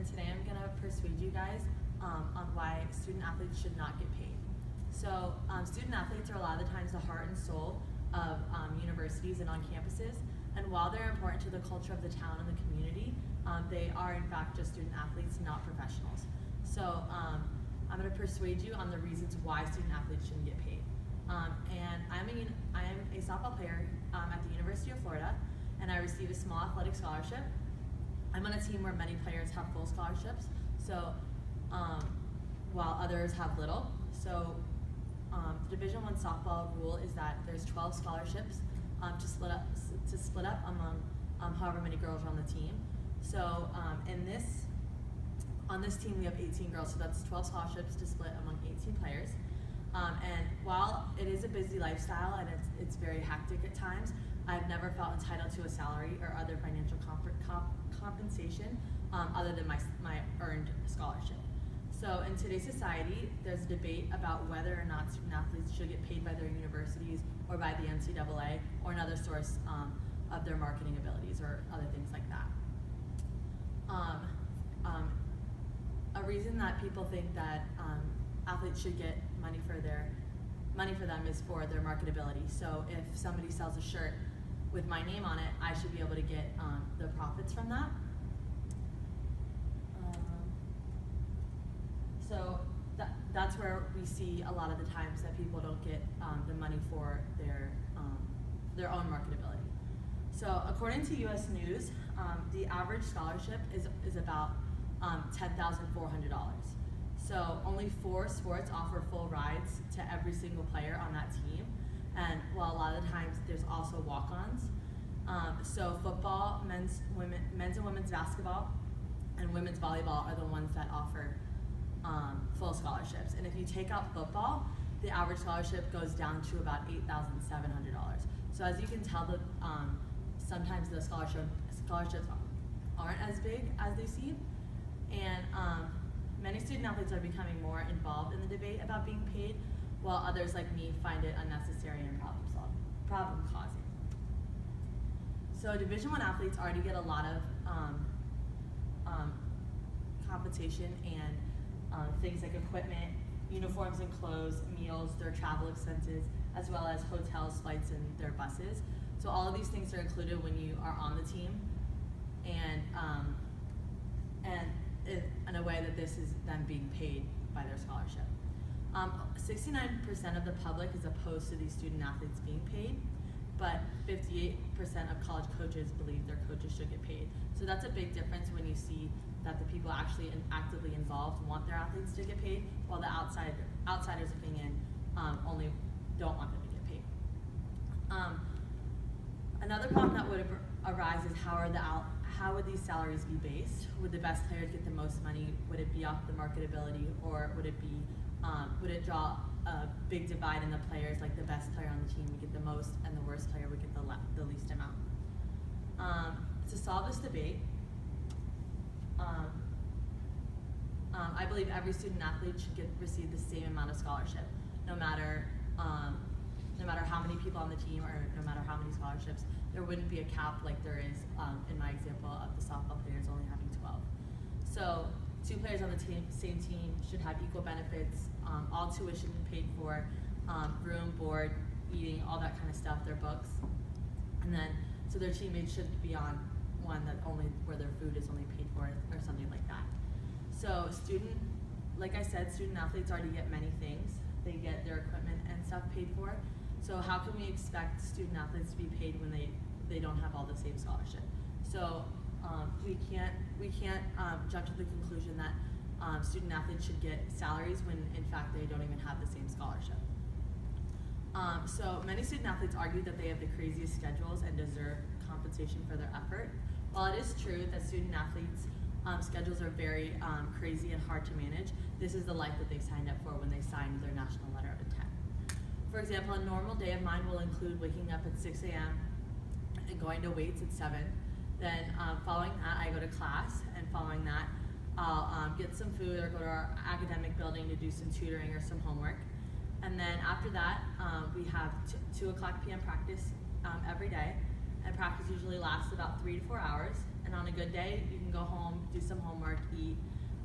and today I'm going to persuade you guys on why student athletes should not get paid. So student athletes are a lot of the times the heart and soul of universities and on campuses, and while they're important to the culture of the town and the community, they are in fact just student athletes, not professionals. So I'm going to persuade you on the reasons why student athletes shouldn't get paid. And I am a softball player at the University of Florida, and I received a small athletic scholarship. I'm on a team where many players have full scholarships, so while others have little. So the Division I softball rule is that there's 12 scholarships to split up among however many girls are on the team. So on this team we have 18 girls, so that's 12 scholarships to split among 18 players. And while it is a busy lifestyle and it's very hectic at times, I've never felt entitled to a salary or other financial compensation other than my earned scholarship. So in today's society, there's a debate about whether or not student athletes should get paid by their universities or by the NCAA or another source of their marketing abilities or other things like that. A reason that people think that athletes should get money for them is for their marketability. So if somebody sells a shirt with my name on it, I should be able to get the profits from that. So that's where we see a lot of the times that people don't get the money for their own marketability. So according to U.S. News, the average scholarship is about $10,400. So only 4 sports offer full rides to every single player on that team, and while a lot of the times there's also walk-ons. So football, men's and women's basketball, and women's volleyball are the ones that offer full scholarships. And if you take out football, the average scholarship goes down to about $8,700. So as you can tell, sometimes the scholarships aren't as big as they seem, and many student athletes are becoming more involved in the debate about being paid, while others like me find it unnecessary and problem causing. So Division I athletes already get a lot of compensation and things like equipment, uniforms and clothes, meals, their travel expenses, as well as hotels, flights, and their buses. So all of these things are included when you are on the team, and in a way that this is then being paid by their scholarship. 69% of the public is opposed to these student athletes being paid, but 58% of college coaches believe their coaches should get paid. So that's a big difference when you see that the people actually actively involved want their athletes to get paid, while the outsiders looking in only don't want them to get paid. Another problem that would arise is how would these salaries be based? Would the best players get the most money? Would it be off the marketability, or would it draw a big divide in the players, like the best player on the team would get the most and the worst player would get the least amount? To solve this debate, I believe every student athlete should receive the same amount of scholarship, no matter how many people on the team or no matter how many scholarships. There wouldn't be a cap like there is in my example of the softball players only having 12. So 2 players on the same team should have equal benefits, all tuition paid for, room, board, eating, all that kind of stuff, their books. And then, so their teammates should be on one where their food is only paid for or something like that. So like I said, student athletes already get many things. They get their equipment and stuff paid for. So how can we expect student athletes to be paid when they don't have all the same scholarship? So we can't jump to the conclusion that student athletes should get salaries when in fact they don't even have the same scholarship. So many student athletes argue that they have the craziest schedules and deserve compensation for their effort. While it is true that student athletes' schedules are very crazy and hard to manage, this is the life that they signed up for when they signed their national letter of intent. For example, a normal day of mine will include waking up at 6 a.m. and going to weights at 7. Then following that, I go to class, and following that, I'll get some food or go to our academic building to do some tutoring or some homework. And then after that, we have 2 o'clock p.m. practice every day, and practice usually lasts about 3 to 4 hours. and on a good day, you can go home, do some homework, eat,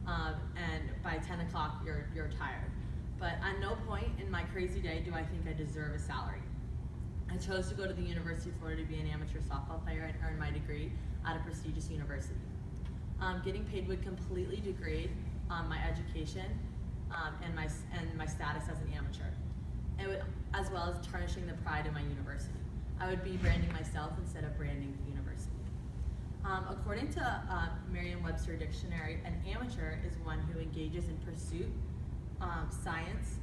and by 10 o'clock, you're tired. But at no point in my crazy day do I think I deserve a salary. I chose to go to the University of Florida to be an amateur softball player and earn my degree at a prestigious university. Getting paid would completely degrade my education and my status as an amateur. It would, as well as tarnishing the pride of my university. I would be branding myself instead of branding the university. According to Merriam-Webster Dictionary, an amateur is one who engages in pursuit, science,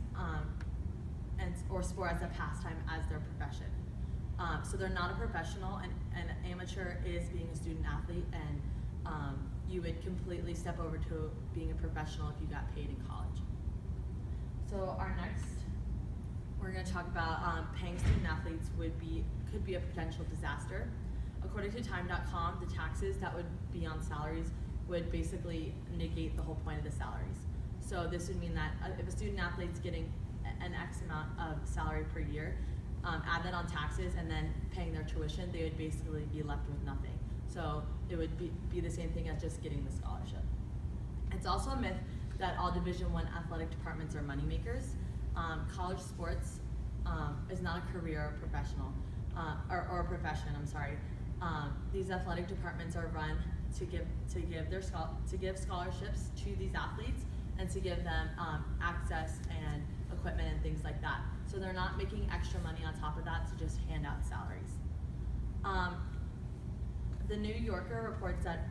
or sport as a pastime as their profession. So they're not a professional, and an amateur is being a student athlete, and you would completely step over to being a professional if you got paid in college. So we're going to talk about paying student athletes could be a potential disaster. According to time.com, the taxes that would be on salaries would basically negate the whole point of the salaries. So this would mean that if a student athlete's getting an X amount of salary per year, add that on taxes and then paying their tuition, they would basically be left with nothing. So it would be the same thing as just getting the scholarship. It's also a myth that all Division I athletic departments are moneymakers. College sports is not a career or professional, or a profession. I'm sorry. These athletic departments are run to give scholarships to these athletes and to give them access and equipment and things like that. So they're not making extra money on top of that to just hand out salaries. The New Yorker reports that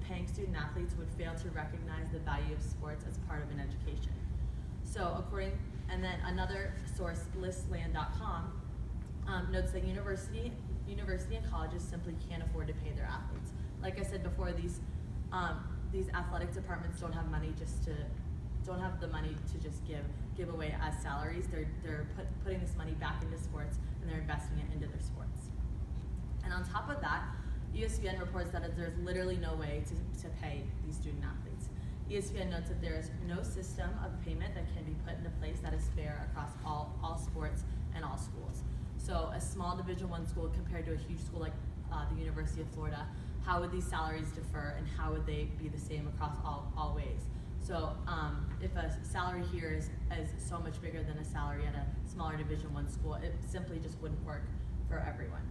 paying student athletes would fail to recognize the value of sports as part of an education. So and then another source, listland.com, notes that university and colleges simply can't afford to pay their athletes. Like I said before, these athletic departments don't have the money to just give away as salaries. They're putting this money back into sports, and they're investing it into their sports. And on top of that, ESPN reports that there's literally no way to pay these student athletes. ESPN notes that there is no system of payment that can be put into place that is fair across all sports and all schools. So a small Division I school compared to a huge school like the University of Florida, how would these salaries differ, and how would they be the same across all ways? So if a salary here is so much bigger than a salary at a smaller Division I school, it simply just wouldn't work for everyone.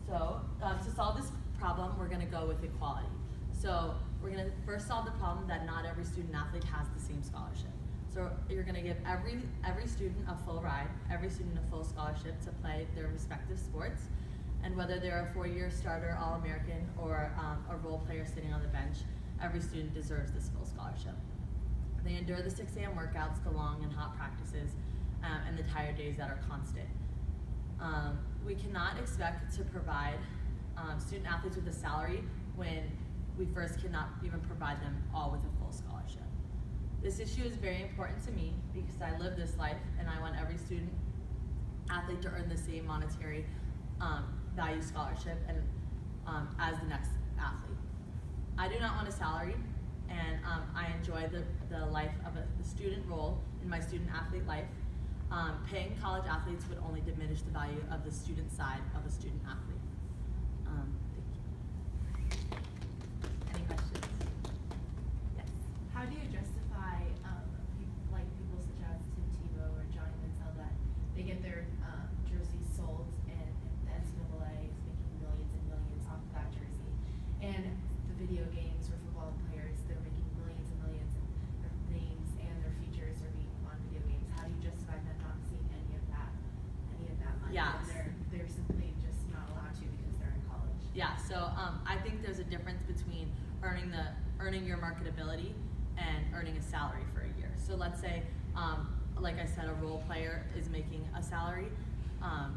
So to solve this problem, we're going to go with equality. So we're going to first solve the problem that not every student athlete has the same scholarship. So you're going to give every student a full ride, every student a full scholarship to play their respective sports, and whether they're a 4-year starter All-American or a role player sitting on the bench, every student deserves this full scholarship. They endure the 6 a.m. workouts, the long and hot practices, and the tired days that are constant. We cannot expect to provide student athletes with a salary when we first cannot even provide them all with a full scholarship. This issue is very important to me because I live this life and I want every student athlete to earn the same monetary value scholarship and as the next athlete. I do not want a salary, and I enjoy the life of the student role in my student athlete life. Paying college athletes would only diminish the value of the student side of a student athlete. Thank you. Any questions? Yes. How do you justify, people such as Tim Tebow or Johnny Manziel, that they get their jerseys sold and the NCAA is making millions and millions off of that jersey? And the video games for football players, they're making millions and millions, and their names and their features are being on video games. How do you justify them not seeing any of that money? Yeah. And they're simply just not allowed to because they're in college. Yeah, so I think there's a difference between earning your marketability and earning a salary for a year. So let's say, like I said, a role player is making a salary, a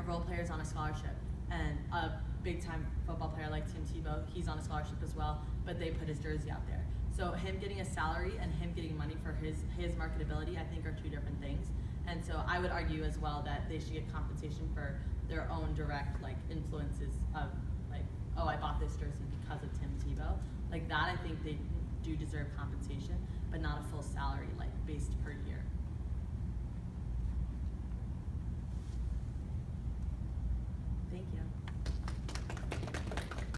role player is on a scholarship, and a big-time football player like Tim Tebow, he's on a scholarship as well, but they put his jersey out there. So him getting a salary and him getting money for his marketability, I think, are two different things. And so I would argue as well that they should get compensation for their own direct influences of I bought this jersey because of Tim Tebow. Like that, I think they do deserve compensation, but not a full salary based per year.